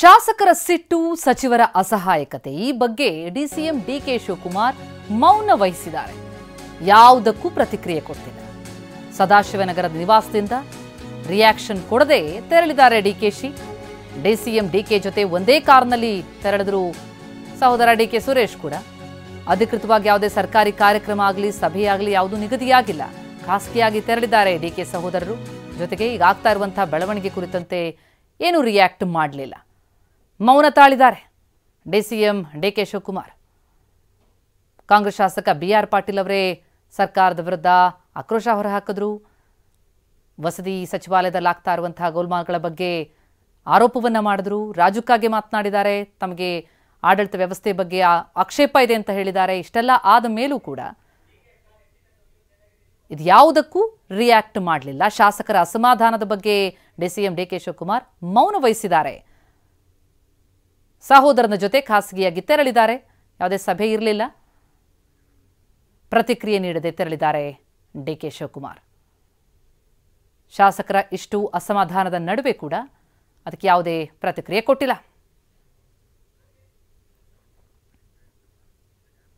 ಶಾಸಕರ ಸಿಟ್ಟು, ಸಚಿವರ ಅಸಹಾಯಕತೆ ಈ ಬಗ್ಗೆ ಡಿಸಿಎಂ ಡಿಕೆ ಶಿವಕುಮಾರ್ ಮೌನ ವಹಿಸಿದ್ದಾರೆ. ಯಾವುದಕ್ಕೂ ಪ್ರತಿಕ್ರಿಯೆ ಕೊಟ್ಟಿಲ್ಲ. ಸದಾಶಿವನಗರದ ನಿವಾಸದಿಂದ ರಿಯಾಕ್ಷನ್ ಕೊಡದೆ ತೆರಳಿದ್ದಾರೆ ಡಿಕೆಶಿ. ಡಿಸಿಎಂ ಡಿಕೆ ಜೊತೆ ಒಂದೇ ಕಾರ್ನಲ್ಲಿ ತೆರಳಿದ್ರು ಸಹೋದರ ಡಿಕೆ ಸುರೇಶ್ ಕೂಡ. ಅಧಿಕೃತವಾಗಿ ಯಾವುದೇ ಸರ್ಕಾರಿ ಕಾರ್ಯಕ್ರಮ ಆಗಲಿ ಸಭೆಯಾಗಲಿ ಯಾವುದೂ ನಿಗದಿಯಾಗಿಲ್ಲ. ಖಾಸಗಿಯಾಗಿ ತೆರಳಿದ್ದಾರೆ ಡಿಕೆ ಸಹೋದರರು. ಜೊತೆಗೆ ಈಗ ಆಗ್ತಾ ಇರುವಂತಹ ಬೆಳವಣಿಗೆ ಕುರಿತಂತೆ ಏನು ರಿಯಾಕ್ಟ್ ಮಾಡಲಿಲ್ಲ. ಮೌನ ತಾಳಿದ್ದಾರೆ ಡಿಸಿಎಂ ಡಿಕೆ ಶಿವಕುಮಾರ್. ಕಾಂಗ್ರೆಸ್ ಶಾಸಕ ಬಿಆರ್ ಪಾಟೀಲ್ ಅವರೇ ಸರ್ಕಾರದ ವಿರುದ್ಧ ಆಕ್ರೋಶ ಹೊರಹಾಕಿದ್ರು. ವಸತಿ ಸಚಿವಾಲಯದಲ್ಲಿ ಆಗ್ತಾ ಇರುವಂತಹ ಗೋಲ್ಮಾಲ್ಗಳ ಬಗ್ಗೆ ಆರೋಪವನ್ನ ಮಾಡಿದ್ರು. ರಾಜುಕಾಗೆ ಮಾತನಾಡಿದ್ದಾರೆ. ತಮಗೆ ಆಡಳಿತ ವ್ಯವಸ್ಥೆ ಬಗ್ಗೆ ಆಕ್ಷೇಪ ಇದೆ ಅಂತ ಹೇಳಿದ್ದಾರೆ. ಇಷ್ಟೆಲ್ಲ ಆದ ಮೇಲೂ ಕೂಡ ಇದು ಯಾವುದಕ್ಕೂ ರಿಯಾಕ್ಟ್ ಮಾಡಲಿಲ್ಲ. ಶಾಸಕರ ಅಸಮಾಧಾನದ ಬಗ್ಗೆ ಡಿಸಿಎಂ ಡಿಕೆ ಶಿವಕುಮಾರ್ ಮೌನ ವಹಿಸಿದ್ದಾರೆ. ಸಹೋದರನ ಜೊತೆ ಖಾಸಗಿಯಾಗಿ ತೆರಳಿದ್ದಾರೆ. ಯಾವುದೇ ಸಭೆ ಇರಲಿಲ್ಲ. ಪ್ರತಿಕ್ರಿಯೆ ನೀಡದೆ ತೆರಳಿದ್ದಾರೆ ಡಿಕೆ ಶಿವಕುಮಾರ್. ಶಾಸಕರ ಇಷ್ಟು ಅಸಮಾಧಾನದ ನಡುವೆ ಕೂಡ ಅದಕ್ಕೆ ಯಾವುದೇ ಪ್ರತಿಕ್ರಿಯೆ ಕೊಟ್ಟಿಲ್ಲ.